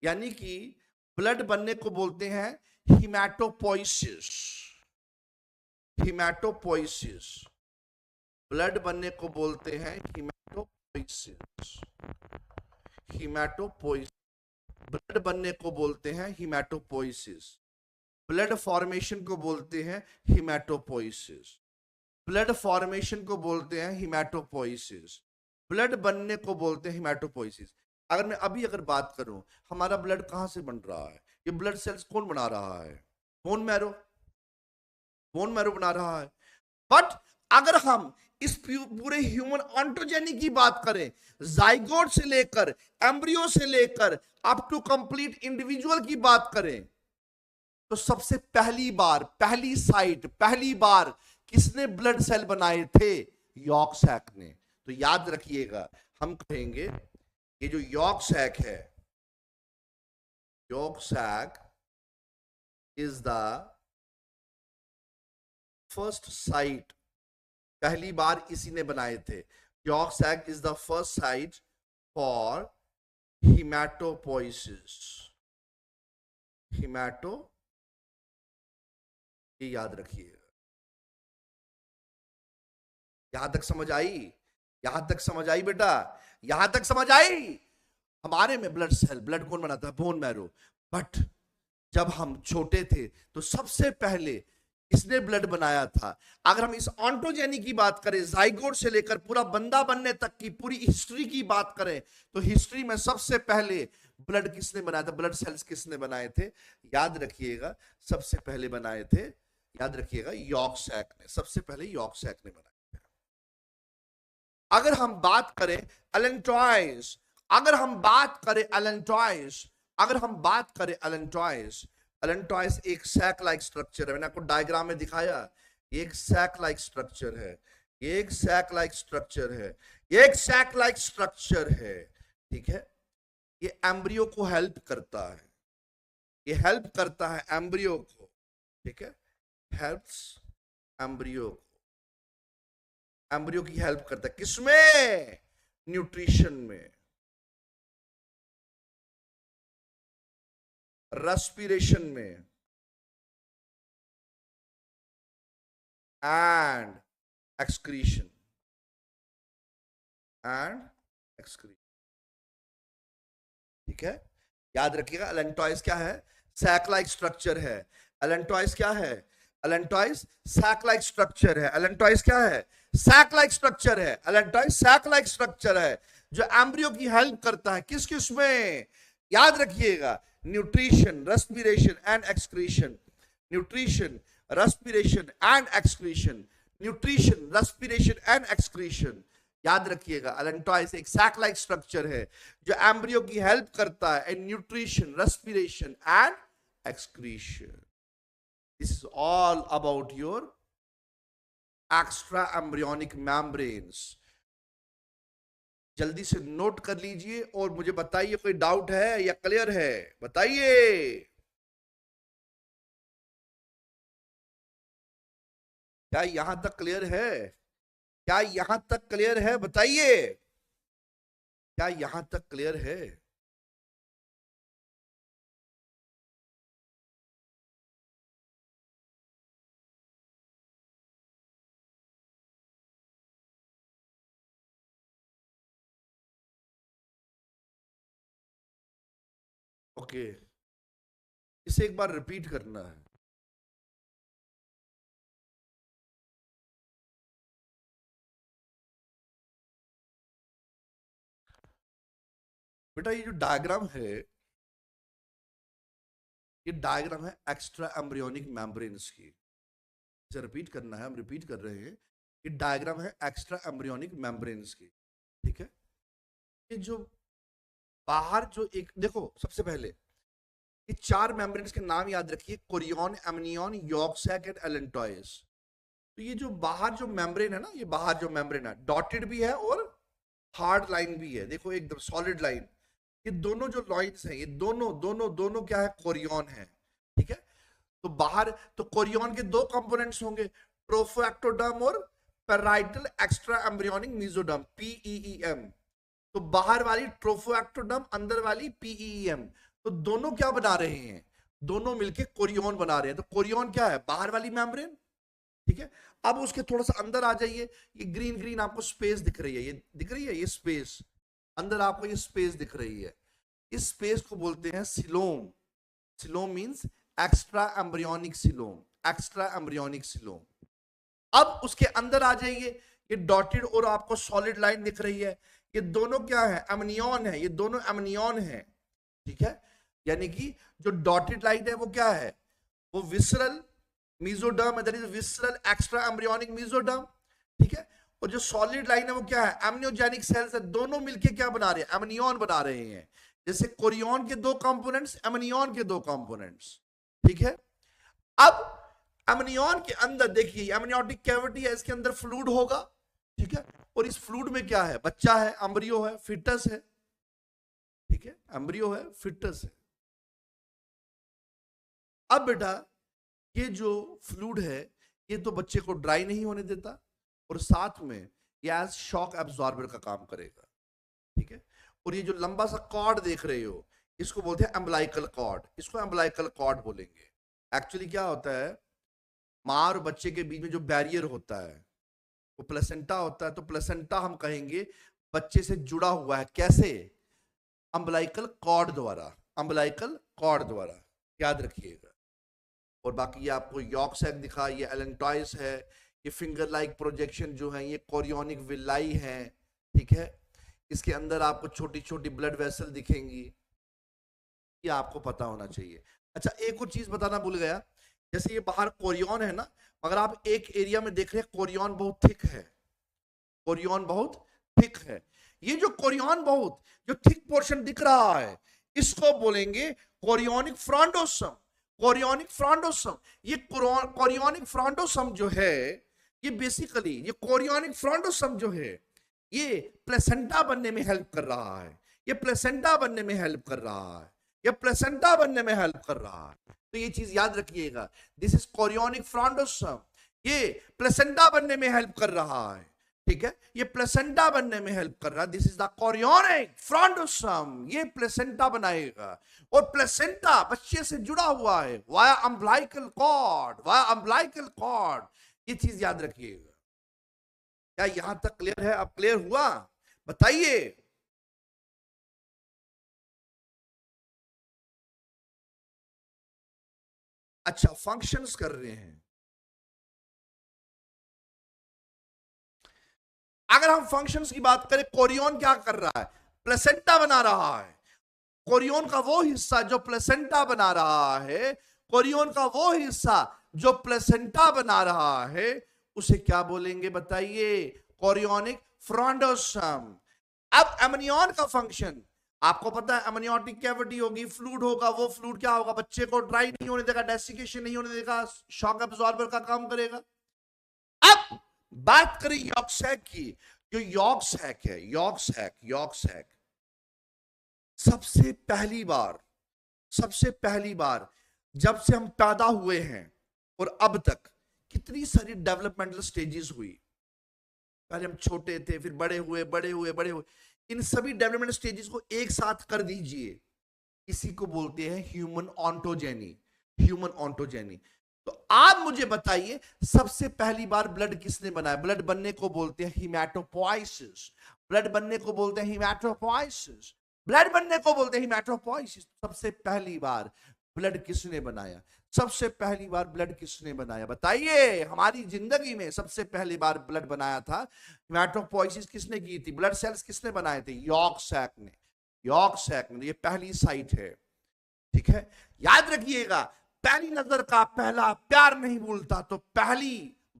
यानी कि ब्लड बनने को बोलते हैं हिमैटोपोइसिस, हिमैटोपोइसिस। ब्लड बनने को बोलते हैं हिमैटोपोइसिस, हिमैटोपोइसिस। ब्लड बनने को बोलते हैं हिमैटोपोइसिस। ब्लड फॉर्मेशन को बोलते हैं हिमैटोपोइसिस। ब्लड फॉर्मेशन को बोलते हैं हिमैटोपोइसिस। ब्लड बनने को बोलते हैं हिमैटोपोइसिस। अगर मैं अगर बात करूं, हमारा ब्लड कहां से बन रहा है? ये ब्लड सेल्स कौन बना रहा है? बोन मैरो, बोन मैरो बना रहा है। बट अगर हम इस पूरे ह्यूमन ऑन्टोजेनी की बात करें, जाइगोट से लेकर, एम्ब्रियो से लेकर अप टू कंप्लीट इंडिविजुअल की बात करें, तो सबसे पहली बार किसने ब्लड सेल बनाए थे? यॉर्क सैक ने। तो याद रखिएगा, हम कहेंगे ये जो यॉर्क सैक है, yolk sac is the first site, पहली बार इसी ने बनाए थे। Yolk sac is the first site for haematopoiesis, haemato, ये याद रखिएगा। यहां तक समझ आई? यहां तक समझ आई बेटा? यहां तक समझ आई? हमारे में ब्लड सेल, ब्लड कौन बनाता है? Bone marrow. बट जब हम छोटे थे तो सबसे पहले इसने ब्लड बनाया था। अगर हम इस ऑन्टोजेनी की बात करें, जाइगोट से लेकर पूरा बंदा बनने तक की पूरी हिस्ट्री की बात करें, तो हिस्ट्री में सबसे पहले ब्लड किसने बनाया था? ब्लड सेल्स किसने बनाए थे? याद रखिएगा, सबसे पहले बनाए थे, याद रखिएगा, यॉर्कशैक ने, सबसे पहले यॉर्कशैक ने बनाए थे। अगर हम बात करें एलेंटॉइस, अगर हम बात करें एलेंटॉइस, अगर हम बात करें एलेंटॉइस, एलेंटॉइस एक सैक लाइक स्ट्रक्चर है। मैंने आपको डायग्राम में दिखाया, एक सैक लाइक स्ट्रक्चर है, एक सैक लाइक स्ट्रक्चर है, एक सैक लाइक स्ट्रक्चर है। ठीक है, ये एम्ब्रियो को हेल्प करता है, ये हेल्प करता है एम्ब्रियो को। ठीक है, हेल्प्स एम्ब्रियो को, एम्ब्रियो की हेल्प करता है किसमें? न्यूट्रिशन में, रेस्पिरेशन में, एंड एक्सक्रीशन, एंड एक्सक्रीशन। ठीक है, याद रखिएगा, एलेंटॉइस क्या है? सैक लाइक स्ट्रक्चर है। एलेंटॉइस क्या है? एलेंटॉइस सैक लाइक स्ट्रक्चर है। एलेंटॉइस क्या है? सैक लाइक स्ट्रक्चर है। एलेंटॉइस सैक लाइक स्ट्रक्चर है जो एम्ब्रियो की हेल्प करता है किस किस में? याद रखिएगा, nutrition, respiration and excretion, nutrition, respiration and excretion, nutrition, respiration and excretion. याद रखिएगा, एलेंटॉइस एक सैक लाइक स्ट्रक्चर है जो एम्ब्रियो की हेल्प करता है in nutrition, respiration and excretion. This is all about your extra embryonic membranes. जल्दी से नोट कर लीजिए और मुझे बताइए कोई डाउट है या क्लियर है? बताइए, क्या यहां तक क्लियर है? क्या यहां तक क्लियर है? बताइए, क्या यहां तक क्लियर है? ओके, इसे एक बार रिपीट करना है। बेटा ये जो डायग्राम है, ये डायग्राम है एक्स्ट्रा एम्ब्रियोनिक मेम्ब्रेन्स की। इसे रिपीट करना है, हम रिपीट कर रहे हैं। ये डायग्राम है एक्स्ट्रा एम्ब्रियोनिक मेम्ब्रेन्स की। ठीक है, ये जो बाहर जो एक देखो, सबसे पहले ये चार मेम्ब्रेन्स के नाम याद रखिए, कोरियन, एमनियन, यॉर्कशैक एंड एलेंटॉइस। तो ये जो बाहर जो मेम्ब्रेन है ना, ये बाहर जो मेम्ब्रेन है डॉटेड भी है और हार्ड लाइन भी है। देखो एकदम सॉलिड लाइन, ये दोनों जो लाइंस हैं, ये दोनों दोनों दोनों क्या है? कोरियन है। ठीक है, तो बाहर तो कोरियन के दो कंपोनेंट्स होंगे, ट्रोफोएक्टोडर्म और पेराइटल एक्स्ट्रा एम्ब्रियोनिक मेसोडर्म, पीईईएम। तो बाहर वाली ट्रोफोएक्टोडर्म, अंदर वाली पीईईएम, तो दोनों क्या बना रहे हैं? दोनों मिलके कोरियन बना रहे हैं। तो कोरियन क्या है? बाहर वाली मेम्ब्रेन। ठीक है, अब उसके थोड़ा सा अंदर आ जाइए, ये ग्रीन ग्रीन आपको स्पेस दिख रही है, ये दिख रही है, ये स्पेस अंदर आपको, ये स्पेस दिख रही है, इस स्पेस को बोलते हैं coelom. Coelom means extra embryonic coelom, extra embryonic coelom. अब उसके अंदर आ जाइए, ये डॉटेड और आपको सॉलिड लाइन दिख रही है, ये दोनों क्या है? एमनियन है, ये दोनों एमनियन है। ठीक है, यानी कि जो डॉटेड लाइन है वो क्या है? वो visceral mesoderm, that is visceral extra embryonic mesoderm. ठीक है, और जो सॉलिड लाइन है वो क्या है? एमनियोजेनिक सेल्स है। दोनों मिलके क्या बना रहे हैं? एमनियन बना रहे हैं। जैसे कोरियन के दो कंपोनेंट्स, एमनियन के दो कंपोनेंट्स। ठीक है, अब एमनियन के अंदर देखिए, एमनियोटिक कैविटी है, इसके अंदर फ्लूइड होगा। ठीक है, और इस फ्लूइड में क्या है? बच्चा है, एम्ब्रियो है, फिटस है। ठीक है, एम्ब्रियो है, फिटस है। अब बेटा ये जो फ्लूइड है, ये तो बच्चे को ड्राई नहीं होने देता, और साथ में ये एज शॉक एब्जॉर्बर का काम करेगा। ठीक है, और ये जो लंबा सा कॉर्ड देख रहे हो इसको बोलते हैं अम्बलाइकल कॉर्ड, इसको अम्बलाइकल कॉर्ड बोलेंगे। एक्चुअली क्या होता है, माँ और बच्चे के बीच में जो बैरियर होता है वो प्लेसेंटा होता है, तो प्लेसेंटा हम कहेंगे बच्चे से जुड़ा हुआ है, कैसे? अम्बलाइकल कॉर्ड द्वारा, अम्बलाइकल कॉर्ड द्वारा, याद रखिएगा। और बाकी ये आपको यॉर्क सैक दिखा, ये एलेंटॉइस है, ये फिंगर लाइक प्रोजेक्शन जो है ये कोरियोनिक विलाई है, ठीक है। इसके अंदर आपको छोटी छोटी ब्लड वेसल दिखेंगी, ये आपको पता होना चाहिए। अच्छा एक और चीज बताना भूल गया, जैसे ये बाहर कोरियन है ना, अगर आप एक एरिया में देख रहे हैं कोरियन बहुत थिक है, कोरियन बहुत थिक है, ये जो कोरियन बहुत जो थिक पोर्शन दिख रहा है इसको बोलेंगे कोरियोनिक फ्रॉन्डोसम। कोरियोनिक फ्रॉन्डोसम, ये कोरियोनिक फ्रॉन्डोसम जो है ये बेसिकली ये कोरियोनिक फ्रॉन्डोसम जो है ये प्लेसेंटा बनने में हेल्प कर रहा है, ये प्लेसेंटा बनने में हेल्प कर रहा है, ये प्लेसेंटा बनने में हेल्प कर रहा है। तो ये चीज याद रखिएगा, दिस इज कोरियोनिक फ्रॉन्डोसम, ये प्लेसेंटा बनने में हेल्प कर रहा है, ठीक है, ये प्लेसेंटा बनने में हेल्प कर रहा है। दिस इज द कोरियोनिक फ्रॉन्डोसम, ये प्लेसेंटा बनाएगा और प्लेसेंटा बच्चे से जुड़ा हुआ है via umbilical cord, via umbilical cord, ये चीज याद रखिएगा। क्या यहां तक क्लियर है? अब क्लियर हुआ? बताइए। अच्छा फंक्शंस कर रहे हैं, अगर हम फंक्शंस की बात करें, कोरियन क्या कर रहा है? प्लेसेंटा बना रहा है। कोरियन का वो हिस्सा जो प्लेसेंटा बना रहा है, कोरियन का वो हिस्सा जो प्लेसेंटा बना रहा है उसे क्या बोलेंगे बताइए? कोरियोनिक फ्रॉन्डोसम। अब एमनियन का फंक्शन आपको पता है, एमनियोटिक कैविटी होगी, फ्लूइड होगा, वो फ्लूइड क्या होगा? बच्चे को ड्राई नहीं होने देगा, डेसिकेशन नहीं होने देगा, शॉक एब्जॉर्बर का काम करेगा। अब बात करें यॉर्क सैक की, जो यॉर्क सैक है, यॉर्क सैक, यॉर्क सैक सबसे पहली बार जब से हम पैदा हुए हैं और अब तक कितनी सारी डेवलपमेंटल स्टेजेस हुई। पहले हम छोटे थे, फिर बड़े हुए, बड़े हुए, बड़े हुए, इन सभी डेवलपमेंट स्टेजेस को एक साथ कर दीजिए, इसी को बोलते हैं ह्यूमन ऑन्टोजेनी, ह्यूमन ऑन्टोजेनी। तो आप मुझे बताइए सबसे पहली बार ब्लड किसने बनाया? ब्लड बनने को बोलते हैं हीमेटोपोइसिस, ब्लड बनने को बोलते हैं हीमेटोपोइसिस, ब्लड बनने को बोलते हैं हीमेटोपोइसिस। सबसे पहली बार ब्लड किसने बनाया? सबसे पहली बार ब्लड किसने बनाया? बताइए। हमारी जिंदगी में सबसे पहली बार ब्लड बनाया था, हीमेटोपोइसिस किसने की थी? ब्लड सेल्स किसने बनाए थे? यॉर्क सैक ने, यॉर्क सैक ने। ये पहली साइट है, ठीक है, याद रखिएगा। पहली नजर का पहला प्यार नहीं भूलता, तो पहली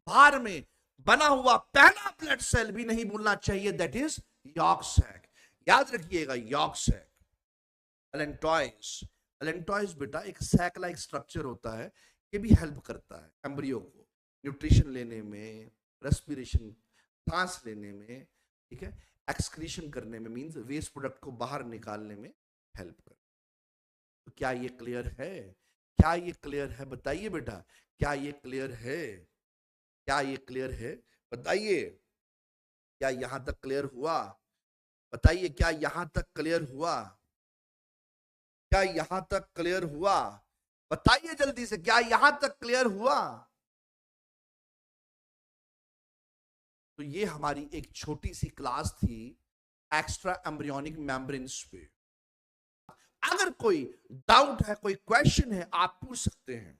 बार में बना हुआ पहला ब्लड सेल भी नहीं भूलना चाहिए, दैट इज यॉर्क सैक। याद रखिएगा यॉर्क सैक। एलेंटॉइस, एलेंटॉइस बेटा एक सैक लाइक स्ट्रक्चर होता है, ये भी हेल्प करता है एम्ब्रियो को न्यूट्रिशन लेने में, रेस्पिरेशन सांस लेने में, ठीक है, एक्सक्रीशन करने में, मींस वेस्ट प्रोडक्ट को बाहर निकालने में हेल्प कर। तो क्या ये क्लियर है? क्या ये क्लियर है? बताइए बेटा, क्या ये क्लियर है? क्या ये क्लियर है? बताइए। क्या यहां तक क्लियर हुआ? बताइए, क्या यहां तक क्लियर हुआ? क्या यहां तक क्लियर हुआ? बताइए जल्दी से, क्या यहां तक क्लियर हुआ? तो ये हमारी एक छोटी सी क्लास थी एक्स्ट्रा एम्ब्रियोनिक मेम्ब्रेन्स पे। अगर कोई डाउट है, कोई क्वेश्चन है, आप पूछ सकते हैं।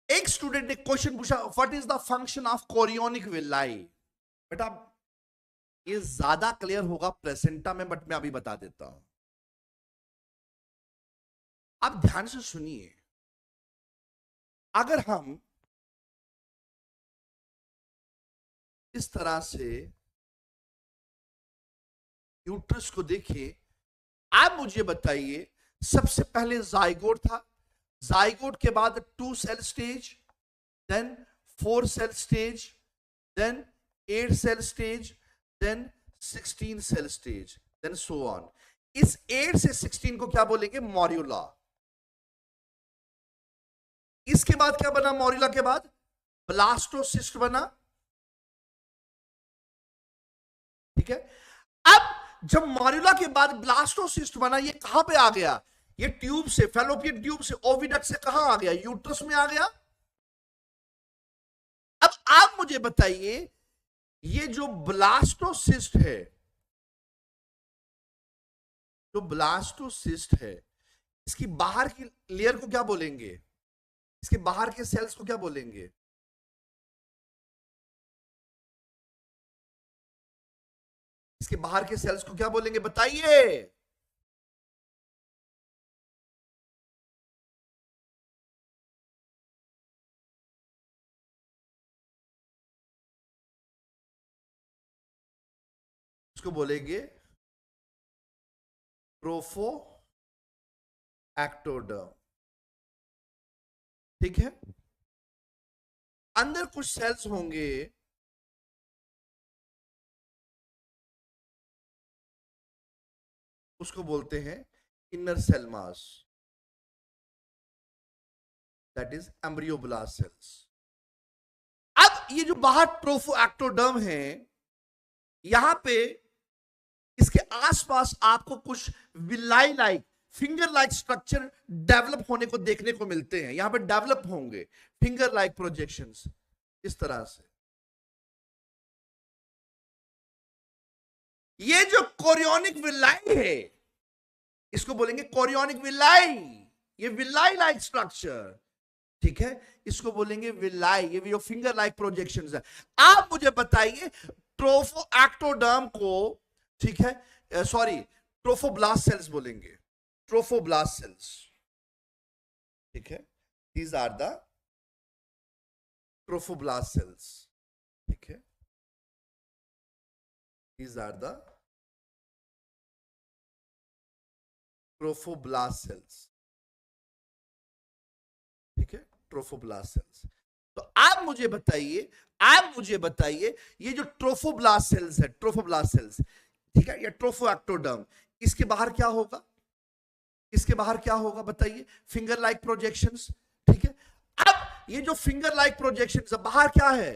एक स्टूडेंट ने क्वेश्चन पूछा, what is the function of chorionic villi? बेटा ये ज्यादा क्लियर होगा प्लेसेंटा में, बट मैं अभी बता देता हूं, आप ध्यान से सुनिए। अगर हम इस तरह से यूट्रस को देखें, आप मुझे बताइए सबसे पहले जाइगोट था, जाइगोट के बाद 2 cell stage, then 4 cell stage, then 8 cell stage, then 16 cell stage, then so on. इस 8 से 16 को क्या बोलेंगे? मॉर्यूला। इसके बाद क्या बना? मॉर्यूला के बाद ब्लास्टोसिस्ट बना। ठीक है, अब जब मॉर्यूला के बाद ब्लास्टोसिस्ट बना, ये कहां पे आ गया? ये ट्यूब से, फैलोपियन ट्यूब से, ओविडक्ट से कहां आ गया? यूट्रस में आ गया। अब आप मुझे बताइए, ये जो ब्लास्टोसिस्ट है, जो ब्लास्टोसिस्ट है, इसकी बाहर की लेयर को क्या बोलेंगे? इसके बाहर के सेल्स को क्या बोलेंगे? इसके बाहर के सेल्स को क्या बोलेंगे? बताइए। इसको बोलेंगे प्रोफो एक्टोडर्म। ठीक है, अंदर कुछ सेल्स होंगे, उसको बोलते हैं inner cell mass, that is embryoblast cells. अब ये जो बाहर ट्रोफो एक्टोडर्म है, यहां पे इसके आसपास आपको कुछ villi like, finger like structure develop होने को देखने को मिलते हैं। यहां पे डेवलप होंगे फिंगर लाइक प्रोजेक्शंस इस तरह से। ये जो कोरियोनिक विलाई है, इसको बोलेंगे कोरियोनिक विलाई। ये विलाई लाइक स्ट्रक्चर, ठीक है, इसको बोलेंगे विलाई। ये जो फिंगर लाइक प्रोजेक्शंस है। आप मुझे बताइए, ट्रोफो एक्टोडर्म को, ठीक है, सॉरी, ट्रोफोब्लास्ट सेल्स बोलेंगे, ट्रोफोब्लास्ट सेल्स। ठीक है, these are the trophoblast cells. ठीक है, these are the trophoblast cells. ठीक है, ट्रोफोब्लास्ट सेल्स। तो आप मुझे बताइए, आप मुझे बताइए, ये जो ट्रोफोब्लास्ट सेल्स है, ट्रोफोब्लास्ट सेल्स, ठीक है, या ट्रोफो एक्टोडर्म, इसके बाहर क्या होगा? इसके बाहर क्या होगा बताइए? Finger like projections. ठीक है, अब ये जो फिंगर लाइक प्रोजेक्शंस है, बाहर क्या है?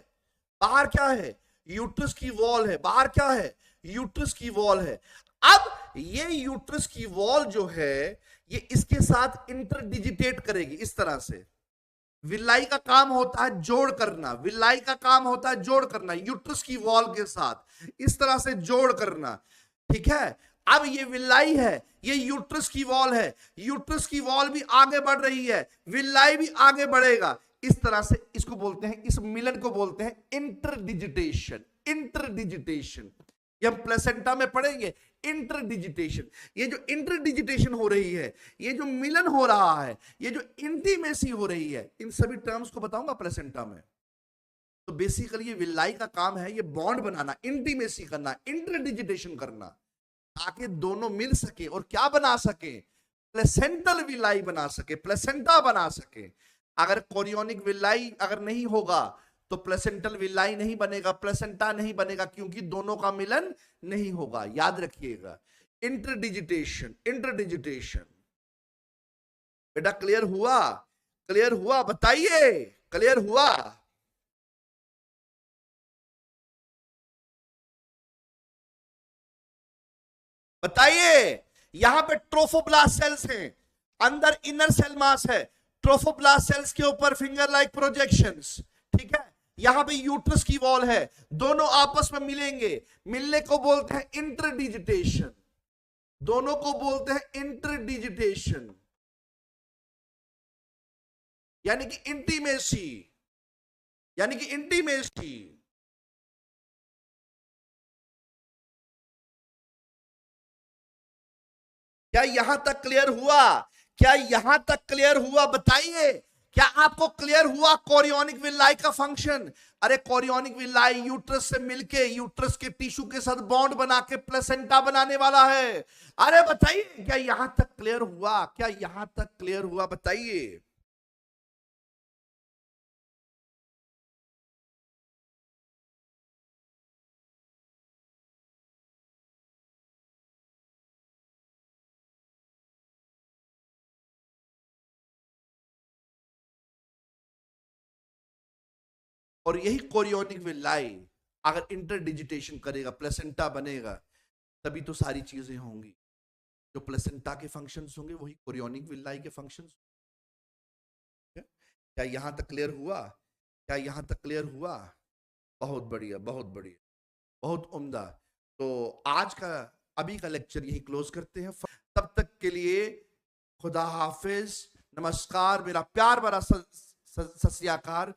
बाहर क्या है? यूट्रस की वॉल है। बाहर क्या है? यूट्रस की वॉल है। अब ये यूट्रस की वॉल जो है, ये इसके साथ इंटरडिजिटेट करेगी इस तरह से। विलाई का काम होता है जोड़ करना, विलाई का काम होता है जोड़ करना, यूट्रस की वॉल के साथ इस तरह से जोड़ करना। ठीक है, अब ये विलाई है, ये यूट्रस की वॉल है, यूट्रस की वॉल भी आगे बढ़ रही है, विलाई भी आगे बढ़ेगा इस तरह से। इसको बोलते हैं, इस मिलन को बोलते हैं इंटरडिजिटेशन। इंटरडिजिटेशन ये हम प्लेसेंटा में पढ़ेंगे, इंटरडिजिटेशन। ये जो इंटरडिजिटेशन हो रही है, ये जो मिलन हो रहा है, ये जो इंटीमेसी हो रही है, इन सभी टर्म्स को बताऊंगा प्लेसेंटा में। तो बेसिकली ये विलाई का काम है, ये बॉन्ड बनाना, इंटीमेसी करना, इंटरडिजिटेशन करना, ताकि दोनों मिल सके और क्या बना सके? प्लेसेंटल विलाई बना सके, प्लेसेंटा बना सके। अगर कोरियोनिक विलाई अगर नहीं होगा तो प्लेसेंटल विलाई नहीं बनेगा, प्लेसेंटा नहीं बनेगा, क्योंकि दोनों का मिलन नहीं होगा। याद रखिएगा, इंटरडिजिटेशन, इंटरडिजिटेशन। बेटा क्लियर हुआ? क्लियर हुआ? बताइए, क्लियर हुआ? बताइए। यहां पे ट्रोफोब्लास्ट सेल्स हैं, अंदर इनर सेल मास है, ट्रोफोब्लास्ट सेल्स के ऊपर फिंगर लाइक प्रोजेक्शंस। ठीक है, यहां पे यूट्रस की वॉल है, दोनों आपस में मिलेंगे, मिलने को बोलते हैं इंटरडिजिटेशन। दोनों को बोलते हैं इंटरडिजिटेशन, यानी कि इंटीमेसी, यानी कि इंटीमेसी। क्या यहां तक क्लियर हुआ? क्या यहां तक क्लियर हुआ? बताइए, क्या आपको क्लियर हुआ कोरियोनिक विलाई का फंक्शन? अरे कोरियोनिक विलाई यूट्रस से मिलके यूट्रस के टिश्यू के साथ बॉन्ड बना के प्लेसेंटा बनाने वाला है। अरे बताइए, क्या यहां तक क्लियर हुआ? क्या यहां तक क्लियर हुआ? बताइए। और यही कोरियोनिक विलाई अगर इंटरडिजिटेशन करेगा, प्लेसेंटा बनेगा, तभी तो सारी चीजें होंगी। जो प्लेसेंटा के फंक्शंस होंगे वही कोरियोनिक विलाई के फंक्शंस। क्या यहां तक क्लियर हुआ? क्या यहां तक क्लियर हुआ? बहुत बढ़िया, बहुत बढ़िया, बहुत उम्दा। तो आज का अभी का लेक्चर यही क्लोज करते हैं। तब तक के लिए खुदा हाफिज, नमस्कार, मेरा प्यार भरा सत श्री अकाल।